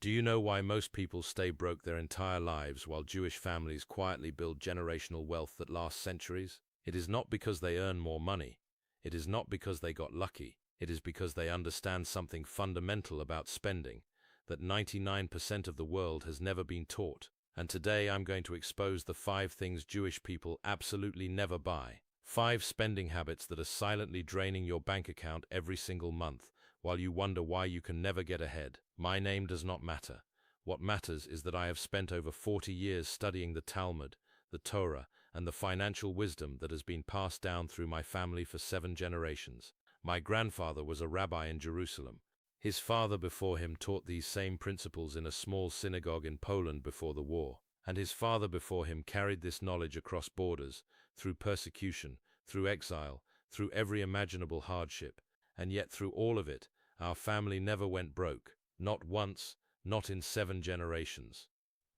Do you know why most people stay broke their entire lives while Jewish families quietly build generational wealth that lasts centuries? It is not because they earn more money. It is not because they got lucky. It is because they understand something fundamental about spending that 99% of the world has never been taught. And today I'm going to expose the 5 things Jewish people absolutely never buy. 5 spending habits that are silently draining your bank account every single month while you wonder why you can never get ahead. My name does not matter. What matters is that I have spent over 40 years studying the Talmud, the Torah, and the financial wisdom that has been passed down through my family for 7 generations. My grandfather was a rabbi in Jerusalem. His father before him taught these same principles in a small synagogue in Poland before the war. And his father before him carried this knowledge across borders, through persecution, through exile, through every imaginable hardship. And yet through all of it, our family never went broke. Not once, not in 7 generations.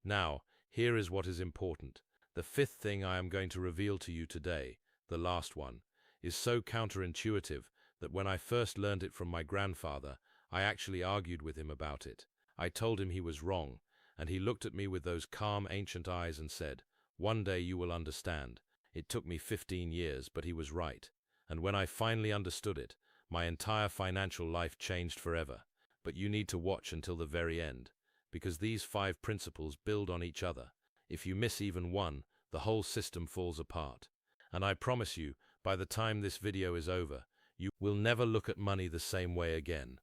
Now, here is what is important. The 5th thing I am going to reveal to you today, the last one, is so counterintuitive that when I first learned it from my grandfather, I actually argued with him about it. I told him he was wrong, and he looked at me with those calm ancient eyes and said, "One day you will understand." It took me 15 years, but he was right. And when I finally understood it, my entire financial life changed forever. But you need to watch until the very end, because these 5 principles build on each other. If you miss even one, the whole system falls apart. And I promise you, by the time this video is over, you will never look at money the same way again.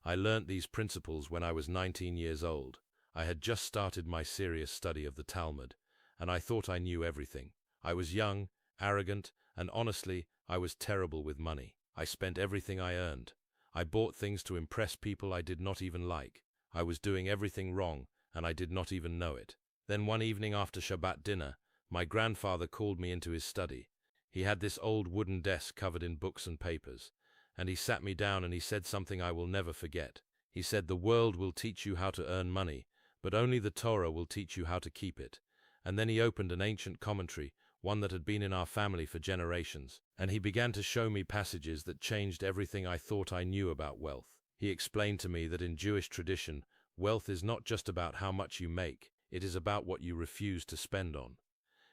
I learnt these principles when I was 19 years old. I had just started my serious study of the Talmud, and I thought I knew everything. I was young, arrogant, and honestly, I was terrible with money. I spent everything I earned. I bought things to impress people I did not even like. I was doing everything wrong, and I did not even know it. Then one evening after Shabbat dinner, my grandfather called me into his study. He had this old wooden desk covered in books and papers, and he sat me down and he said something I will never forget. He said, "The world will teach you how to earn money, but only the Torah will teach you how to keep it." And then he opened an ancient commentary, one that had been in our family for generations, and he began to show me passages that changed everything I thought I knew about wealth. He explained to me that in Jewish tradition, wealth is not just about how much you make, it is about what you refuse to spend on.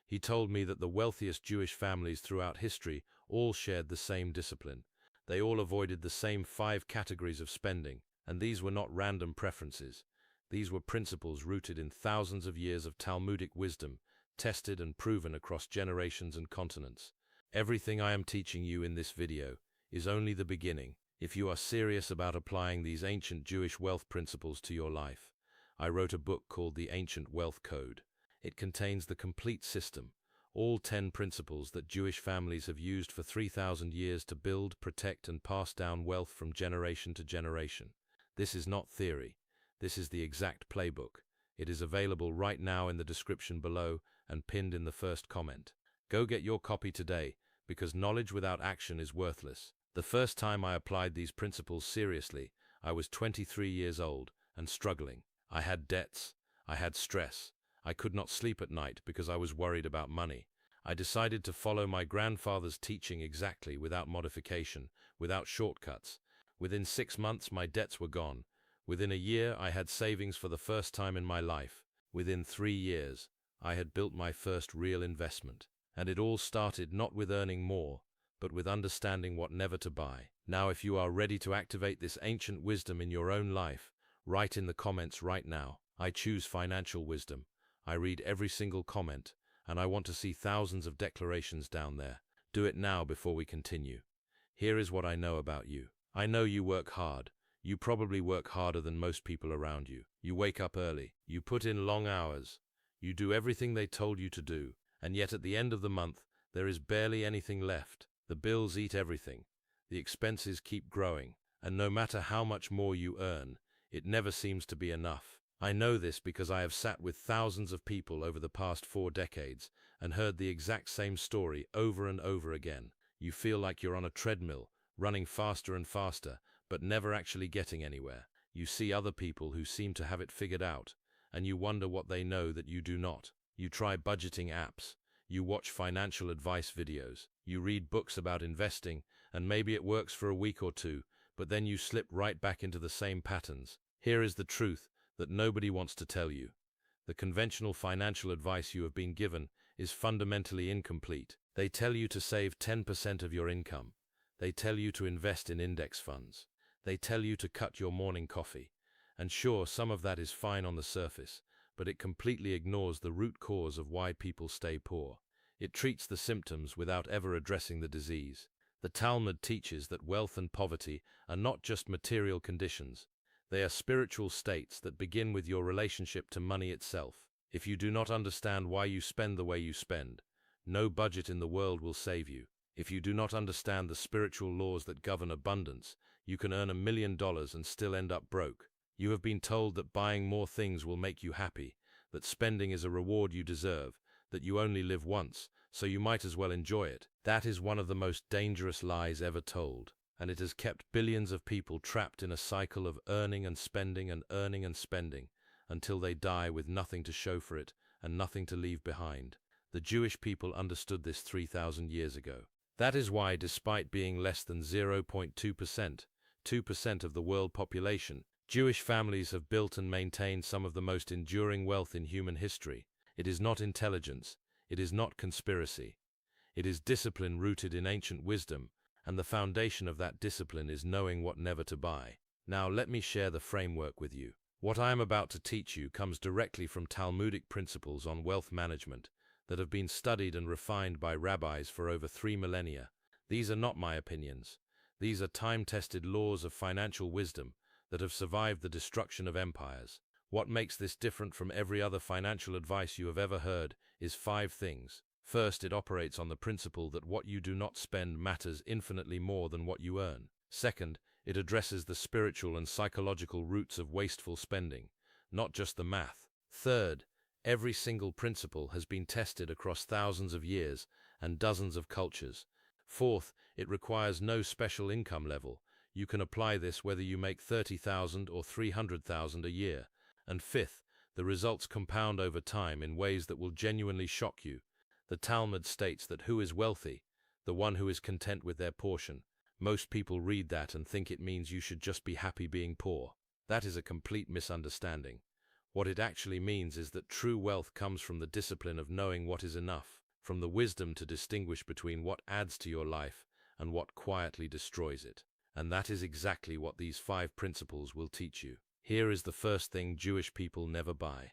He told me that the wealthiest Jewish families throughout history all shared the same discipline. They all avoided the same 5 categories of spending, and these were not random preferences. These were principles rooted in thousands of years of Talmudic wisdom, tested and proven across generations and continents. Everything I am teaching you in this video is only the beginning. If you are serious about applying these ancient Jewish wealth principles to your life, I wrote a book called The Ancient Wealth Code. It contains the complete system, all 10 principles that Jewish families have used for 3,000 years to build, protect, and pass down wealth from generation to generation. This is not theory. This is the exact playbook. It is available right now in the description below and pinned in the first comment. Go get your copy today, because knowledge without action is worthless. The first time I applied these principles seriously, I was 23 years old and struggling. I had debts. I had stress. I could not sleep at night because I was worried about money. I decided to follow my grandfather's teaching exactly, without modification, without shortcuts. Within 6 months, my debts were gone. Within a year, I had savings for the first time in my life. Within 3 years, I had built my first real investment. And it all started not with earning more, but with understanding what never to buy. Now, if you are ready to activate this ancient wisdom in your own life, write in the comments right now. I choose financial wisdom. I read every single comment, and I want to see thousands of declarations down there. Do it now before we continue. Here is what I know about you. I know you work hard. You probably work harder than most people around you. You wake up early. You put in long hours. You do everything they told you to do. And yet at the end of the month, there is barely anything left. The bills eat everything. The expenses keep growing. And no matter how much more you earn, it never seems to be enough. I know this because I have sat with thousands of people over the past 4 decades and heard the exact same story over and over again. You feel like you're on a treadmill, running faster and faster, but never actually getting anywhere. You see other people who seem to have it figured out, and you wonder what they know that you do not. You try budgeting apps. You watch financial advice videos. You read books about investing, and maybe it works for a week or two, but then you slip right back into the same patterns. Here is the truth. that nobody wants to tell you. The conventional financial advice you have been given is fundamentally incomplete. They tell you to save 10% of your income. They tell you to invest in index funds. They tell you to cut your morning coffee. And sure, some of that is fine on the surface, but it completely ignores the root cause of why people stay poor. It treats the symptoms without ever addressing the disease. The Talmud teaches that wealth and poverty are not just material conditions. They are spiritual states that begin with your relationship to money itself. If you do not understand why you spend the way you spend, no budget in the world will save you. If you do not understand the spiritual laws that govern abundance, you can earn $1 million and still end up broke. You have been told that buying more things will make you happy, that spending is a reward you deserve, that you only live once, so you might as well enjoy it. That is one of the most dangerous lies ever told, and it has kept billions of people trapped in a cycle of earning and spending until they die with nothing to show for it and nothing to leave behind. The Jewish people understood this 3,000 years ago. That is why, despite being less than 0.2%, 2% of the world population, Jewish families have built and maintained some of the most enduring wealth in human history. It is not intelligence, it is not conspiracy. It is discipline rooted in ancient wisdom, and the foundation of that discipline is knowing what never to buy. Now let me share the framework with you. What I am about to teach you comes directly from Talmudic principles on wealth management that have been studied and refined by rabbis for over 3 millennia. These are not my opinions. These are time-tested laws of financial wisdom that have survived the destruction of empires. What makes this different from every other financial advice you have ever heard is 5 things. First, it operates on the principle that what you do not spend matters infinitely more than what you earn. Second, it addresses the spiritual and psychological roots of wasteful spending, not just the math. Third, every single principle has been tested across thousands of years and dozens of cultures. Fourth, it requires no special income level. You can apply this whether you make $30,000 or $300,000 a year. And fifth, the results compound over time in ways that will genuinely shock you. The Talmud states that who is wealthy? The one who is content with their portion. Most people read that and think it means you should just be happy being poor. That is a complete misunderstanding. What it actually means is that true wealth comes from the discipline of knowing what is enough, from the wisdom to distinguish between what adds to your life and what quietly destroys it. And that is exactly what these 5 principles will teach you. Here is the first thing Jewish people never buy: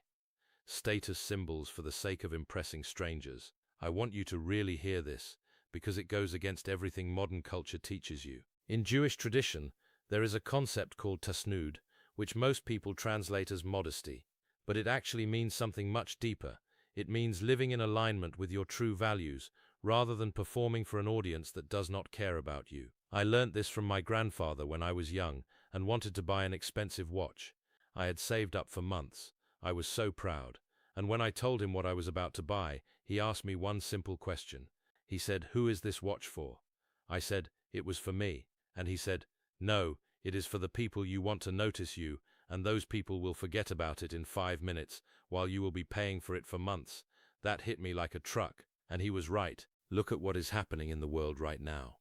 status symbols for the sake of impressing strangers. I want you to really hear this, because it goes against everything modern culture teaches you. In Jewish tradition, there is a concept called tasnud, which most people translate as modesty, but it actually means something much deeper. It means living in alignment with your true values, rather than performing for an audience that does not care about you. I learnt this from my grandfather when I was young and wanted to buy an expensive watch. I had saved up for months. I was so proud. And when I told him what I was about to buy, he asked me one simple question. He said, "Who is this watch for?" I said, "It was for me." And he said, "No, it is for the people you want to notice you, and those people will forget about it in 5 minutes, while you will be paying for it for months." That hit me like a truck, and he was right. Look at what is happening in the world right now.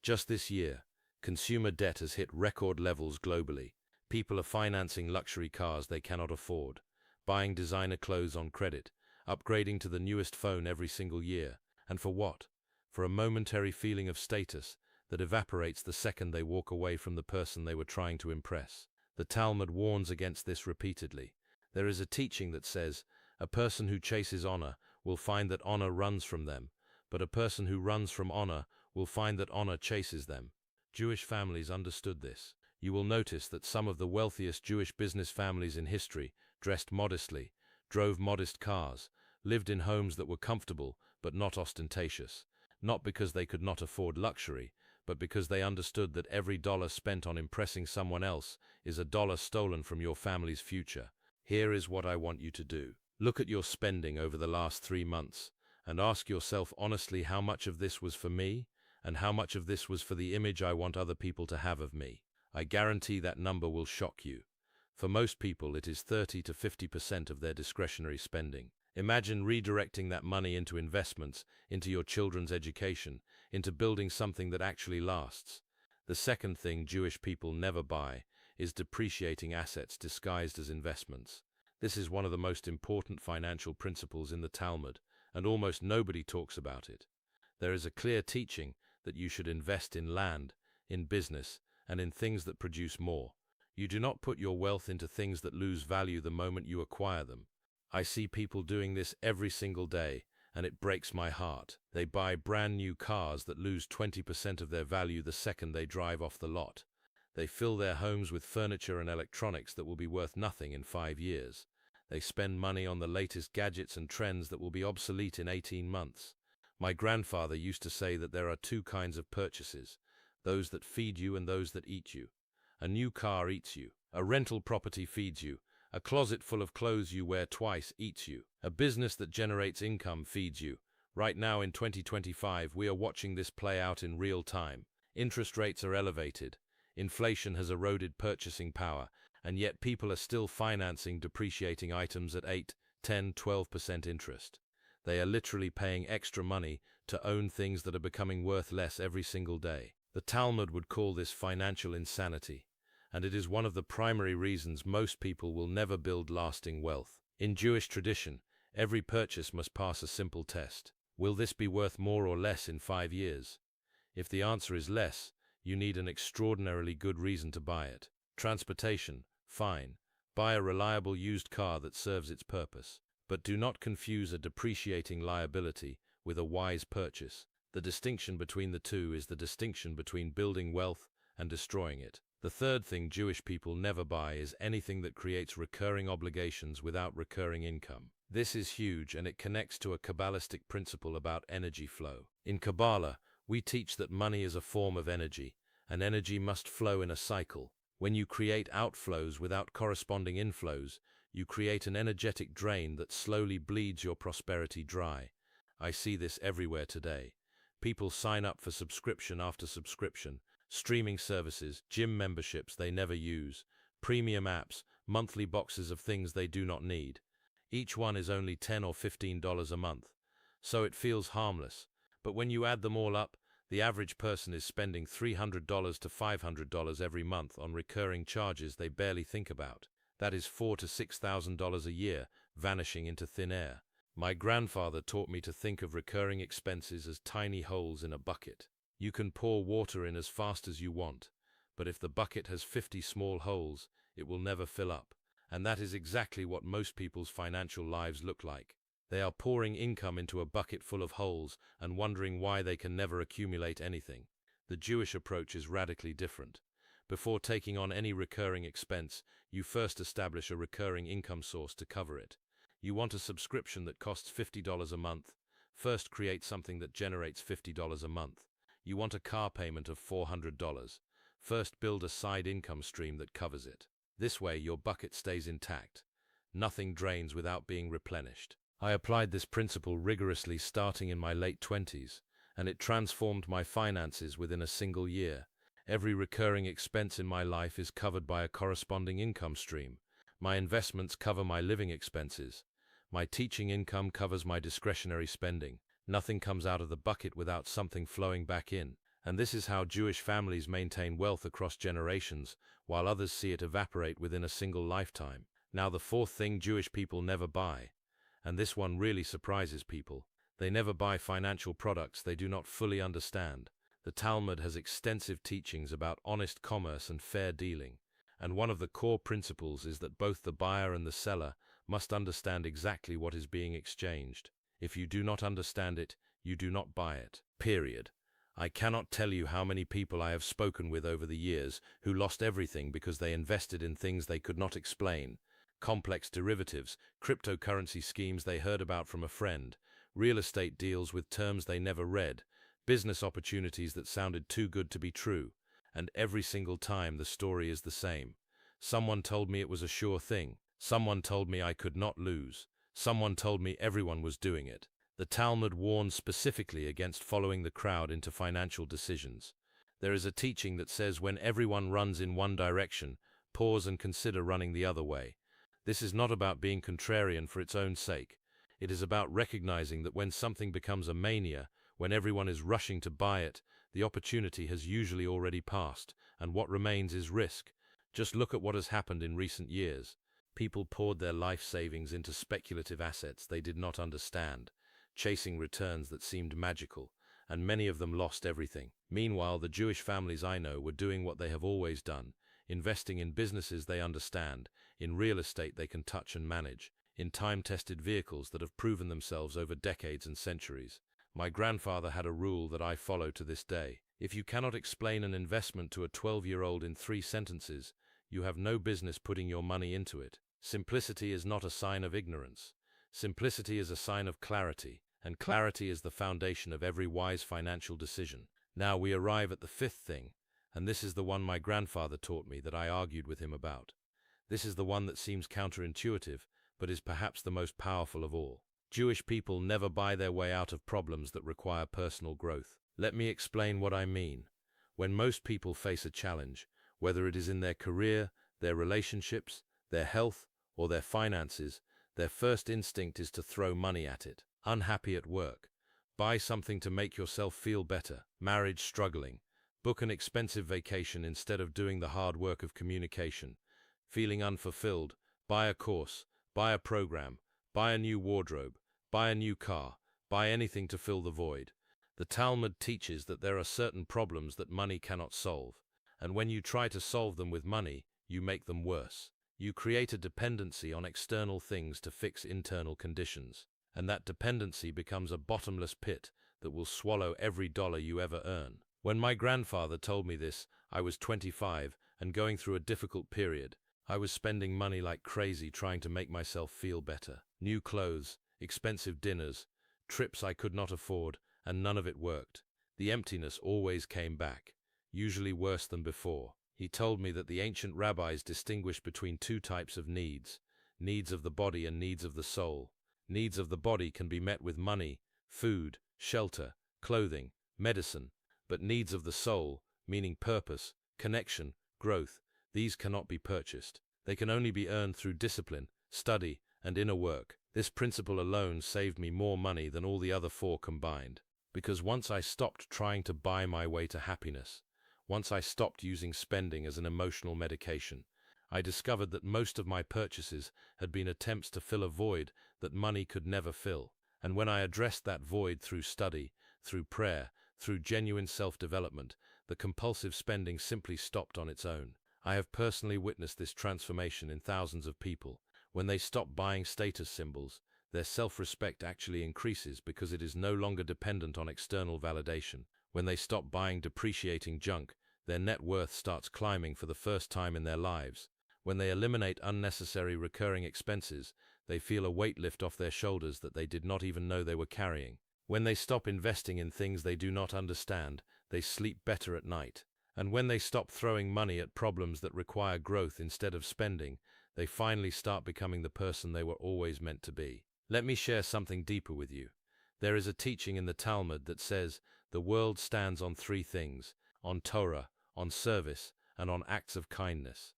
Just this year, consumer debt has hit record levels globally. People are financing luxury cars they cannot afford, buying designer clothes on credit, upgrading to the newest phone every single year. And for what? For a momentary feeling of status that evaporates the second they walk away from the person they were trying to impress. The Talmud warns against this repeatedly. There is a teaching that says, a person who chases honor will find that honor runs from them, but a person who runs from honor will find that honor chases them. Jewish families understood this. You will notice that some of the wealthiest Jewish business families in history dressed modestly, drove modest cars, lived in homes that were comfortable but not ostentatious, not because they could not afford luxury, but because they understood that every dollar spent on impressing someone else is a dollar stolen from your family's future. Here is what I want you to do. Look at your spending over the last 3 months and ask yourself honestly how much of this was for me and how much of this was for the image I want other people to have of me. I guarantee that number will shock you. For most people, it is 30 to 50% of their discretionary spending. Imagine redirecting that money into investments, into your children's education, into building something that actually lasts. The second thing Jewish people never buy is depreciating assets disguised as investments. This is one of the most important financial principles in the Talmud, and almost nobody talks about it. There is a clear teaching that you should invest in land, in business, and in things that produce more. You do not put your wealth into things that lose value the moment you acquire them. I see people doing this every single day, and it breaks my heart. They buy brand new cars that lose 20% of their value the second they drive off the lot. They fill their homes with furniture and electronics that will be worth nothing in 5 years. They spend money on the latest gadgets and trends that will be obsolete in 18 months. My grandfather used to say that there are two kinds of purchases, those that feed you and those that eat you. A new car eats you. A rental property feeds you. A closet full of clothes you wear twice eats you. A business that generates income feeds you. Right now in 2025, we are watching this play out in real time. Interest rates are elevated. Inflation has eroded purchasing power, and yet people are still financing depreciating items at 8, 10, 12% interest. They are literally paying extra money to own things that are becoming worth less every single day. The Talmud would call this financial insanity, and it is one of the primary reasons most people will never build lasting wealth. In Jewish tradition, every purchase must pass a simple test. Will this be worth more or less in 5 years? If the answer is less, you need an extraordinarily good reason to buy it. Transportation, fine. Buy a reliable used car that serves its purpose. But do not confuse a depreciating liability with a wise purchase. The distinction between the two is the distinction between building wealth and destroying it. The third thing Jewish people never buy is anything that creates recurring obligations without recurring income. This is huge, and it connects to a Kabbalistic principle about energy flow. In Kabbalah, we teach that money is a form of energy, and energy must flow in a cycle. When you create outflows without corresponding inflows, you create an energetic drain that slowly bleeds your prosperity dry. I see this everywhere today. People sign up for subscription after subscription, streaming services, gym memberships they never use, premium apps, monthly boxes of things they do not need. Each one is only $10 or $15 a month, so it feels harmless. But when you add them all up, the average person is spending $300 to $500 every month on recurring charges they barely think about. That is $4,000 to $6,000 a year, vanishing into thin air. My grandfather taught me to think of recurring expenses as tiny holes in a bucket. You can pour water in as fast as you want, but if the bucket has 50 small holes, it will never fill up. And that is exactly what most people's financial lives look like. They are pouring income into a bucket full of holes and wondering why they can never accumulate anything. The Jewish approach is radically different. Before taking on any recurring expense, you first establish a recurring income source to cover it. You want a subscription that costs $50 a month? First create something that generates $50 a month. You want a car payment of $400? First build a side income stream that covers it. This way your bucket stays intact. Nothing drains without being replenished. I applied this principle rigorously starting in my late 20s, and it transformed my finances within a single year. Every recurring expense in my life is covered by a corresponding income stream. My investments cover my living expenses. My teaching income covers my discretionary spending. Nothing comes out of the bucket without something flowing back in. And this is how Jewish families maintain wealth across generations, while others see it evaporate within a single lifetime. Now the fourth thing Jewish people never buy, and this one really surprises people. They never buy financial products they do not fully understand. The Talmud has extensive teachings about honest commerce and fair dealing, and one of the core principles is that both the buyer and the seller must understand exactly what is being exchanged. If you do not understand it, you do not buy it. Period. I cannot tell you how many people I have spoken with over the years who lost everything because they invested in things they could not explain. Complex derivatives, cryptocurrency schemes they heard about from a friend, real estate deals with terms they never read, business opportunities that sounded too good to be true. And every single time the story is the same. Someone told me it was a sure thing. Someone told me I could not lose. Someone told me everyone was doing it. The Talmud warns specifically against following the crowd into financial decisions. There is a teaching that says when everyone runs in one direction, pause and consider running the other way. This is not about being contrarian for its own sake. It is about recognizing that when something becomes a mania, when everyone is rushing to buy it, the opportunity has usually already passed, and what remains is risk. Just look at what has happened in recent years. People poured their life savings into speculative assets they did not understand, chasing returns that seemed magical, and many of them lost everything. Meanwhile, the Jewish families I know were doing what they have always done, investing in businesses they understand, in real estate they can touch and manage, in time-tested vehicles that have proven themselves over decades and centuries. My grandfather had a rule that I follow to this day. If you cannot explain an investment to a 12-year-old in 3 sentences, you have no business putting your money into it. Simplicity is not a sign of ignorance. Simplicity is a sign of clarity, and clarity is the foundation of every wise financial decision. Now we arrive at the 5th thing, and this is the one my grandfather taught me that I argued with him about. This is the one that seems counterintuitive, but is perhaps the most powerful of all. Jewish people never buy their way out of problems that require personal growth. Let me explain what I mean. When most people face a challenge, whether it is in their career, their relationships, their health, or their finances, their first instinct is to throw money at it. Unhappy at work, buy something to make yourself feel better. Marriage struggling, book an expensive vacation instead of doing the hard work of communication. Feeling unfulfilled, buy a course, buy a program, buy a new wardrobe, buy a new car, buy anything to fill the void. The Talmud teaches that there are certain problems that money cannot solve, and when you try to solve them with money, you make them worse. You create a dependency on external things to fix internal conditions, and that dependency becomes a bottomless pit that will swallow every dollar you ever earn. When my grandfather told me this, I was 25 and going through a difficult period. I was spending money like crazy trying to make myself feel better. New clothes, expensive dinners, trips I could not afford, and none of it worked. The emptiness always came back, usually worse than before. He told me that the ancient rabbis distinguished between 2 types of needs of the body and needs of the soul. Needs of the body can be met with money, food, shelter, clothing, medicine, but needs of the soul, meaning purpose, connection, growth, these cannot be purchased. They can only be earned through discipline, study, and inner work. This principle alone saved me more money than all the other 4 combined, because once I stopped trying to buy my way to happiness, once I stopped using spending as an emotional medication, I discovered that most of my purchases had been attempts to fill a void that money could never fill. And when I addressed that void through study, through prayer, through genuine self-development, the compulsive spending simply stopped on its own. I have personally witnessed this transformation in thousands of people. When they stop buying status symbols, their self-respect actually increases because it is no longer dependent on external validation. When they stop buying depreciating junk, their net worth starts climbing for the first time in their lives. When they eliminate unnecessary recurring expenses, they feel a weight lift off their shoulders that they did not even know they were carrying. When they stop investing in things they do not understand, they sleep better at night. And when they stop throwing money at problems that require growth instead of spending, they finally start becoming the person they were always meant to be. Let me share something deeper with you. There is a teaching in the Talmud that says the world stands on 3 things: on Torah, on service, and on acts of kindness.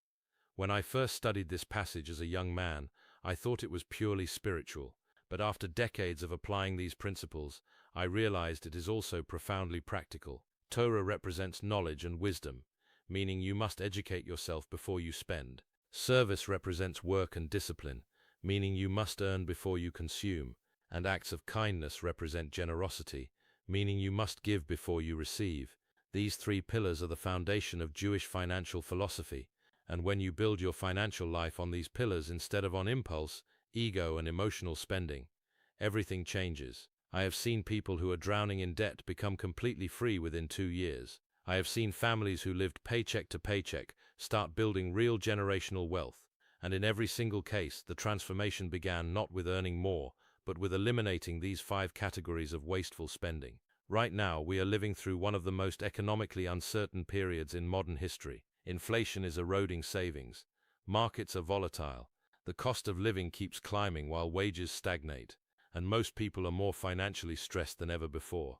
When I first studied this passage as a young man, I thought it was purely spiritual, but after decades of applying these principles, I realized it is also profoundly practical. Torah represents knowledge and wisdom, meaning you must educate yourself before you spend. Service represents work and discipline, meaning you must earn before you consume. And acts of kindness represent generosity, meaning you must give before you receive. These 3 pillars are the foundation of Jewish financial philosophy, and when you build your financial life on these pillars instead of on impulse, ego, and emotional spending, everything changes. I have seen people who are drowning in debt become completely free within 2 years. I have seen families who lived paycheck to paycheck start building real generational wealth, and in every single case, the transformation began not with earning more, but with eliminating these 5 categories of wasteful spending. Right now, we are living through one of the most economically uncertain periods in modern history. Inflation is eroding savings. Markets are volatile. The cost of living keeps climbing while wages stagnate, and most people are more financially stressed than ever before.